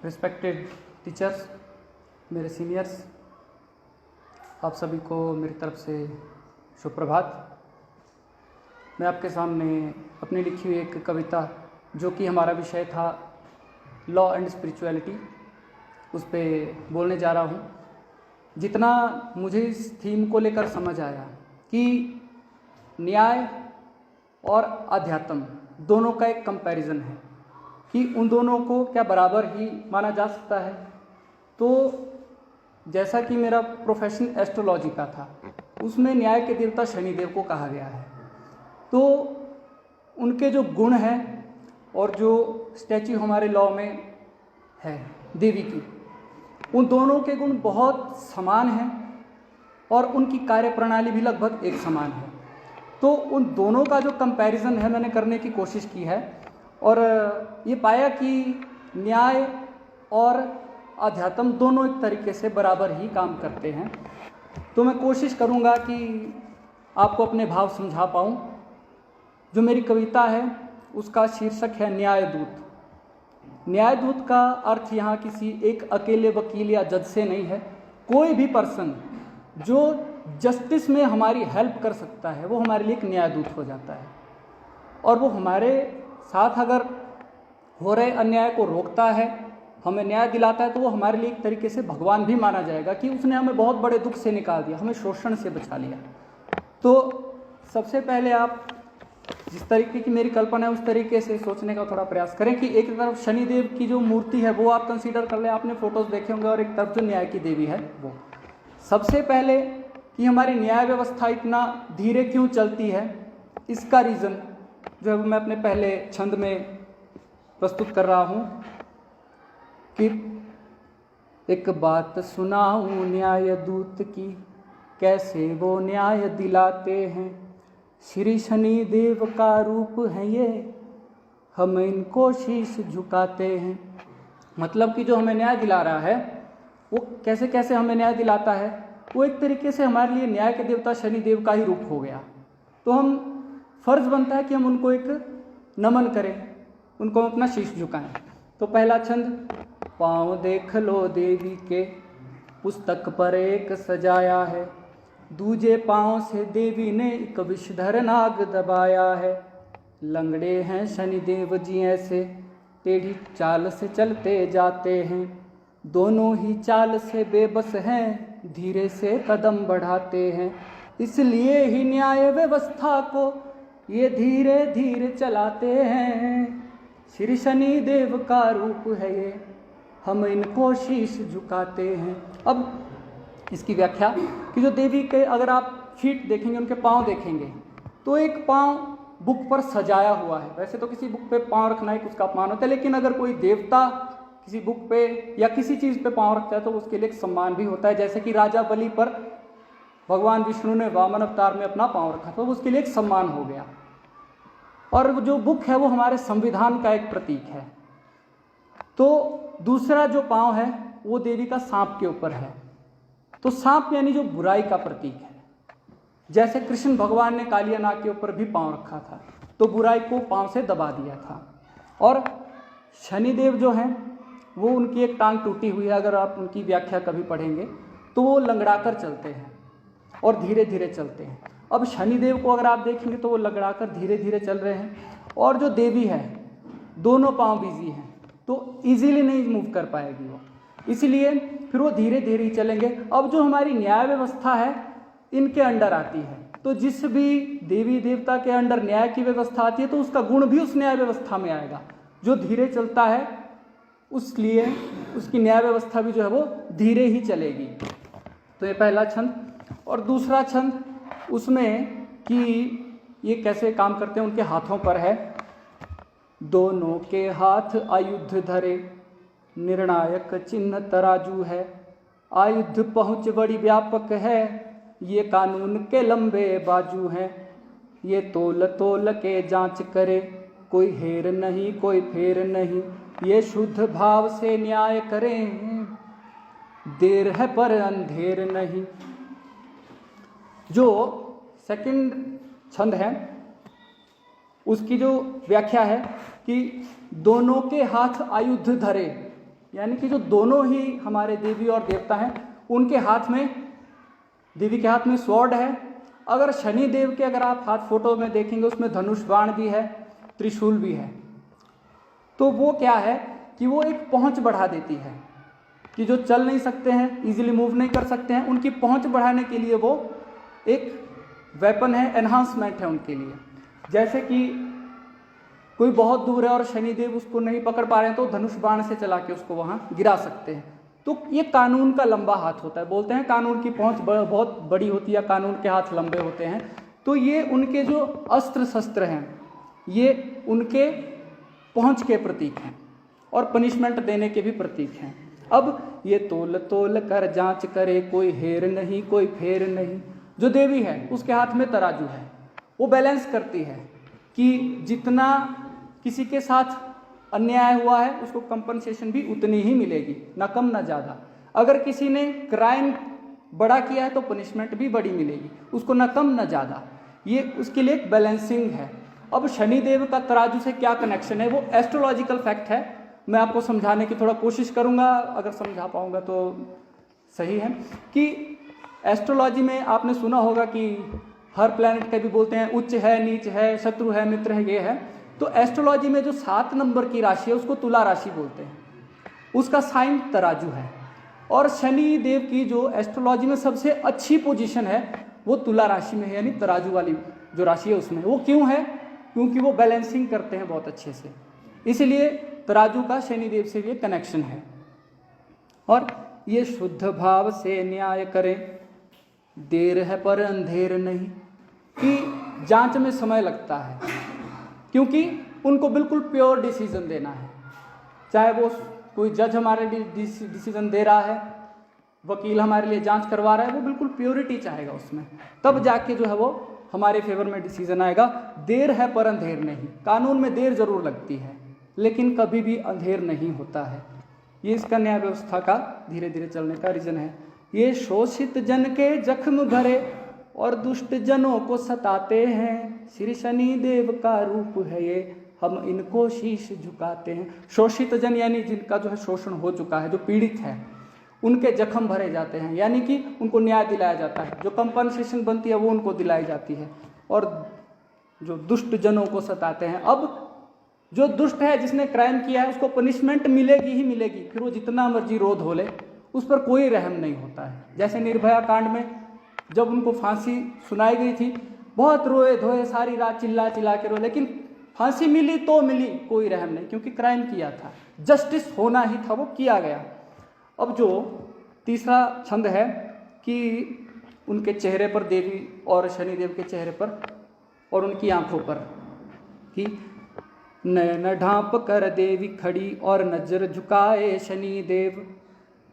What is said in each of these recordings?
Respected teachers, मेरे seniors, आप सभी को मेरी तरफ से सुप्रभात। मैं आपके सामने अपनी लिखी हुई एक कविता, जो कि हमारा विषय था लॉ एंड स्पिरिचुअलिटी, उस पर बोलने जा रहा हूँ। जितना मुझे इस थीम को लेकर समझ आया कि न्याय और अध्यात्म दोनों का एक कंपैरिजन है कि उन दोनों को क्या बराबर ही माना जा सकता है। तो जैसा कि मेरा प्रोफेशन एस्ट्रोलॉजी का था, उसमें न्याय के देवता शनिदेव को कहा गया है। तो उनके जो गुण हैं और जो स्टैच्यू हमारे लॉ में है देवी की, उन दोनों के गुण बहुत समान हैं और उनकी कार्य प्रणाली भी लगभग एक समान है। तो उन दोनों का जो कंपैरिजन है मैंने करने की कोशिश की है और ये पाया कि न्याय और अध्यात्म दोनों एक तरीके से बराबर ही काम करते हैं। तो मैं कोशिश करूँगा कि आपको अपने भाव समझा पाऊँ। जो मेरी कविता है उसका शीर्षक है न्यायदूत। न्यायदूत का अर्थ यहाँ किसी एक अकेले वकील या जज से नहीं है। कोई भी पर्सन जो जस्टिस में हमारी हेल्प कर सकता है वो हमारे लिए एक न्यायदूत हो जाता है, और वो हमारे साथ अगर हो रहे अन्याय को रोकता है, हमें न्याय दिलाता है, तो वो हमारे लिए एक तरीके से भगवान भी माना जाएगा कि उसने हमें बहुत बड़े दुख से निकाल दिया, हमें शोषण से बचा लिया। तो सबसे पहले आप जिस तरीके की मेरी कल्पना है उस तरीके से सोचने का थोड़ा प्रयास करें कि एक तरफ शनिदेव की जो मूर्ति है वो आप कंसीडर कर लें, आपने फोटोज देखे होंगे, और एक तरफ जो न्याय की देवी है वो। सबसे पहले कि हमारी न्याय व्यवस्था इतना धीरे क्यों चलती है, इसका रीज़न जो मैं अपने पहले छंद में प्रस्तुत कर रहा हूँ कि एक बात सुनाऊँ न्यायदूत की, कैसे वो न्याय दिलाते हैं। श्री शनि देव का रूप है ये, हम इनको शीश झुकाते हैं। मतलब कि जो हमें न्याय दिला रहा है वो कैसे कैसे हमें न्याय दिलाता है, वो एक तरीके से हमारे लिए न्याय के देवता शनिदेव का ही रूप हो गया। तो हम फर्ज बनता है कि हम उनको एक नमन करें, उनको अपना शीश झुकाएं। तो पहला छंद, पाँव देख लो देवी के, पुस्तक पर एक सजाया है। दूजे पाँव से देवी ने एक विषधर नाग दबाया है। लंगड़े हैं शनिदेव जी ऐसे, टेढ़ी चाल से चलते जाते हैं। दोनों ही चाल से बेबस हैं, धीरे से कदम बढ़ाते हैं। इसलिए ही न्याय व्यवस्था को ये धीरे धीरे चलाते हैं। श्री शनि देव का रूप है ये, हम इनको शीश झुकाते हैं। अब इसकी व्याख्या कि जो देवी के अगर आप फीट देखेंगे, उनके पाँव देखेंगे, तो एक पाँव बुक पर सजाया हुआ है। वैसे तो किसी बुक पे पाँव रखना एक उसका अपमान होता है, लेकिन अगर कोई देवता किसी बुक पे या किसी चीज़ पे पाँव रखता है तो उसके लिए एक सम्मान भी होता है। जैसे कि राजा बलि पर भगवान विष्णु ने वामन अवतार में अपना पाँव रखा तो उसके लिए एक सम्मान हो गया। और जो बुक है वो हमारे संविधान का एक प्रतीक है। तो दूसरा जो पाँव है वो देवी का सांप के ऊपर है। तो सांप यानी जो बुराई का प्रतीक है। जैसे कृष्ण भगवान ने कालिया नाग के ऊपर भी पाँव रखा था तो बुराई को पाँव से दबा दिया था। और शनिदेव जो हैं वो उनकी एक टांग टूटी हुई है, अगर आप उनकी व्याख्या कभी पढ़ेंगे तो वो लंगड़ा कर चलते हैं और धीरे धीरे चलते हैं। अब शनिदेव को अगर आप देखेंगे तो वो लंगड़ा कर धीरे धीरे चल रहे हैं, और जो देवी है दोनों पाँव बिजी हैं तो इजीली नहीं मूव कर पाएगी वो, इसलिए फिर वो धीरे धीरे ही चलेंगे। अब जो हमारी न्याय व्यवस्था है इनके अंडर आती है, तो जिस भी देवी देवता के अंडर न्याय की व्यवस्था आती है तो उसका गुण भी उस न्याय व्यवस्था में आएगा। जो धीरे चलता है उसलिए उसकी न्याय व्यवस्था भी जो है वो धीरे ही चलेगी। तो ये पहला छंद। और दूसरा छंद उसमें कि ये कैसे काम करते हैं उनके हाथों पर है। दोनों के हाथ आयुध धरे, निर्णायक चिन्ह तराजू है। आयुध पहुँच बड़ी व्यापक है, ये कानून के लंबे बाजू हैं। ये तोल तोल के जांच करे, कोई हेर नहीं कोई फेर नहीं। ये शुद्ध भाव से न्याय करें, देर है पर अंधेर नहीं। जो सेकंड छंद है उसकी जो व्याख्या है कि दोनों के हाथ आयुध धरे, यानी कि जो दोनों ही हमारे देवी और देवता हैं, उनके हाथ में, देवी के हाथ में स्वॉर्ड है। अगर शनि देव के अगर आप हाथ फोटो में देखेंगे, उसमें धनुष बाण भी है, त्रिशूल भी है। तो वो क्या है कि वो एक पहुंच बढ़ा देती है कि जो चल नहीं सकते हैं, इजीली मूव नहीं कर सकते हैं, उनकी पहुंच बढ़ाने के लिए वो एक वेपन है, एनहांसमेंट है उनके लिए। जैसे कि कोई बहुत दूर है और शनिदेव उसको नहीं पकड़ पा रहे हैं तो धनुष बाण से चला के उसको वहां गिरा सकते हैं। तो ये कानून का लंबा हाथ होता है। बोलते हैं कानून की पहुंच बहुत बड़ी होती है, कानून के हाथ लंबे होते हैं। तो ये उनके जो अस्त्र शस्त्र हैं, ये उनके पहुंच के प्रतीक हैं और पनिशमेंट देने के भी प्रतीक हैं। अब ये तोल तोल कर जांच करे, कोई हेर नहीं कोई फेर नहीं। जो देवी है उसके हाथ में तराजू है, वो बैलेंस करती है कि जितना किसी के साथ अन्याय हुआ है उसको कंपनसेशन भी उतनी ही मिलेगी, ना कम ना ज़्यादा। अगर किसी ने क्राइम बड़ा किया है तो पनिशमेंट भी बड़ी मिलेगी, उसको ना कम ना ज़्यादा। ये उसके लिए एक बैलेंसिंग है। अब शनिदेव का तराजू से क्या कनेक्शन है, वो एस्ट्रोलॉजिकल फैक्ट है। मैं आपको समझाने की थोड़ा कोशिश करूँगा, अगर समझा पाऊँगा तो सही है। कि एस्ट्रोलॉजी में आपने सुना होगा कि हर प्लैनेट का भी बोलते हैं उच्च है, नीच है, शत्रु है, मित्र है, ये है। तो एस्ट्रोलॉजी में जो 7 नंबर की राशि है उसको तुला राशि बोलते हैं, उसका साइन तराजू है। और शनि देव की जो एस्ट्रोलॉजी में सबसे अच्छी पोजीशन है वो तुला राशि में है, यानी तराजू वाली जो राशि है उसमें। वो क्यों है? क्योंकि वो बैलेंसिंग करते हैं बहुत अच्छे से, इसलिए तराजू का शनि देव से भी कनेक्शन है। और ये शुद्ध भाव से न्याय करें, देर है पर अंधेर नहीं। कि जांच में समय लगता है क्योंकि उनको बिल्कुल प्योर डिसीजन देना है। चाहे वो कोई जज हमारे लिए डिसीजन दे रहा है, वकील हमारे लिए जांच करवा रहा है, वो बिल्कुल प्योरिटी चाहेगा उसमें, तब जाके जो है वो हमारे फेवर में डिसीजन आएगा। देर है पर अंधेर नहीं। कानून में देर जरूर लगती है लेकिन कभी भी अंधेर नहीं होता है। ये इसका न्याय व्यवस्था का धीरे धीरे चलने का रीजन है। ये शोषित जन के जख्म भरे और दुष्ट जनों को सताते हैं, श्री शनि देव का रूप है ये, हम इनको शीश झुकाते हैं। शोषित जन यानी जिनका जो है शोषण हो चुका है, जो पीड़ित है, उनके जख्म भरे जाते हैं, यानी कि उनको न्याय दिलाया जाता है, जो कंपनसेशन बनती है वो उनको दिलाई जाती है। और जो दुष्ट जनों को सताते हैं, अब जो दुष्ट है, जिसने क्राइम किया है, उसको पनिशमेंट मिलेगी ही मिलेगी, फिर वो जितना मर्जी रोध हो ले, उस पर कोई रहम नहीं होता है। जैसे निर्भया कांड में जब उनको फांसी सुनाई गई थी, बहुत रोए धोए, सारी रात चिल्ला चिल्ला के रोए, लेकिन फांसी मिली तो मिली, कोई रहम नहीं, क्योंकि क्राइम किया था, जस्टिस होना ही था, वो किया गया। अब जो तीसरा छंद है कि उनके चेहरे पर, देवी और शनिदेव के चेहरे पर और उनकी आंखों पर, कि नयन ढांप कर देवी खड़ी और नजर झुकाए शनि देव,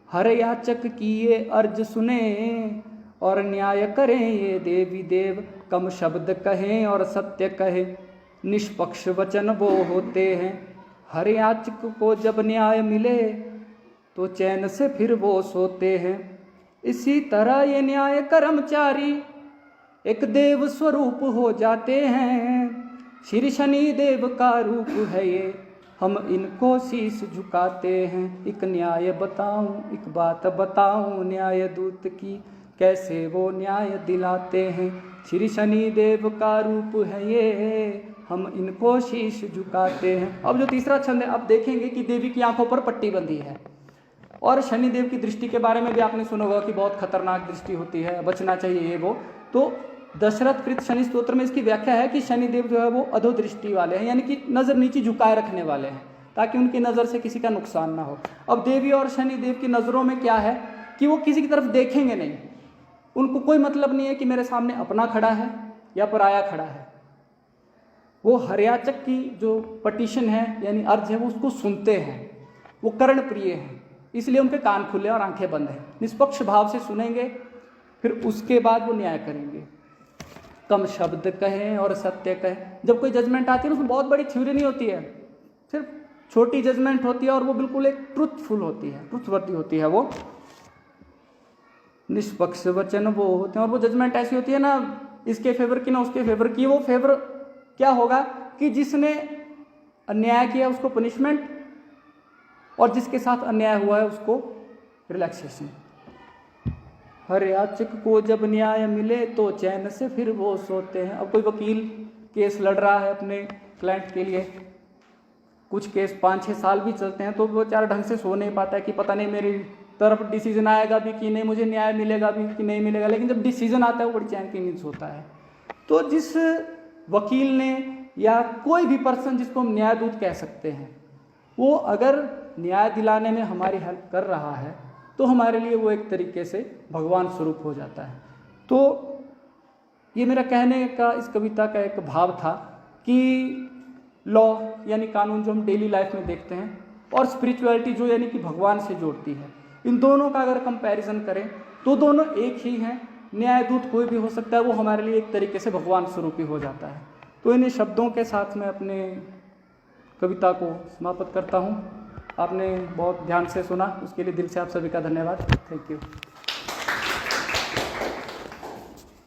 हर याचक की ये अर्ज सुने और न्याय करें ये देवी देव। कम शब्द कहें और सत्य कहे, निष्पक्ष वचन वो होते हैं, हर याचक को जब न्याय मिले तो चैन से फिर वो सोते हैं। इसी तरह ये न्याय कर्मचारी एक देव स्वरूप हो जाते हैं, श्री शनि देव का रूप है ये, हम इनको शीश झुकाते हैं। एक न्याय बताऊं, एक बात बताऊं न्याय दूत की, कैसे वो न्याय दिलाते हैं, श्री शनि देव का रूप है ये, हम इनको शीश झुकाते हैं। अब जो तीसरा छंद है, अब देखेंगे कि देवी की आंखों पर पट्टी बंधी है। और शनिदेव की दृष्टि के बारे में भी आपने सुना होगा कि बहुत खतरनाक दृष्टि होती है, बचना चाहिए ये वो। तो दशरथ कृत शनि स्तोत्र में इसकी व्याख्या है कि शनिदेव जो है वो अधो दृष्टि वाले हैं, यानी कि नज़र नीचे झुकाए रखने वाले हैं, ताकि उनकी नज़र से किसी का नुकसान ना हो। अब देवी और शनिदेव की नज़रों में क्या है कि वो किसी की तरफ देखेंगे नहीं, उनको कोई मतलब नहीं है कि मेरे सामने अपना खड़ा है या पराया खड़ा है। वो हरयाचक की जो पटिशन है यानी अर्ज है वो उसको सुनते हैं, वो कर्ण प्रिय हैं, इसलिए उनके कान खुले और आंखें बंद हैं, निष्पक्ष भाव से सुनेंगे, फिर उसके बाद वो न्याय करेंगे। कम शब्द कहें और सत्य कहें। जब कोई जजमेंट आती है उसमें बहुत बड़ी थ्योरी नहीं होती है, सिर्फ छोटी जजमेंट होती है और वो बिल्कुल एक ट्रुथफुल होती है, ट्रुथवर्थी होती है। वो निष्पक्ष वचन वो होते हैं और वो जजमेंट ऐसी होती है ना इसके फेवर की ना उसके फेवर की। वो फेवर क्या होगा कि जिसने अन्याय किया उसको पनिशमेंट और जिसके साथ अन्याय हुआ है उसको रिलैक्सेशन। हर याचक को जब न्याय मिले तो चैन से फिर वो सोते हैं। अब कोई वकील केस लड़ रहा है अपने क्लाइंट के लिए, कुछ केस 5-6 साल भी चलते हैं, तो वो बेचारा ढंग से सो नहीं पाता है कि पता नहीं मेरी तरफ डिसीजन आएगा भी कि नहीं, मुझे न्याय मिलेगा भी कि नहीं मिलेगा। लेकिन जब डिसीजन आता है वो बड़ी चैन की नींद सोता है। तो जिस वकील ने या कोई भी पर्सन जिसको हम न्यायदूत कह सकते हैं, वो अगर न्याय दिलाने में हमारी हेल्प कर रहा है तो हमारे लिए वो एक तरीके से भगवान स्वरूप हो जाता है। तो ये मेरा कहने का इस कविता का एक भाव था कि लॉ यानी कानून जो हम डेली लाइफ में देखते हैं, और स्पिरिचुअलिटी जो यानी कि भगवान से जोड़ती है, इन दोनों का अगर कंपैरिजन करें तो दोनों एक ही हैं। न्यायदूत कोई भी हो सकता है, वो हमारे लिए एक तरीके से भगवान स्वरूप ही हो जाता है। तो इन शब्दों के साथ मैं अपने कविता को समाप्त करता हूँ। आपने बहुत ध्यान से सुना, उसके लिए दिल से आप सभी का धन्यवाद। Thank you.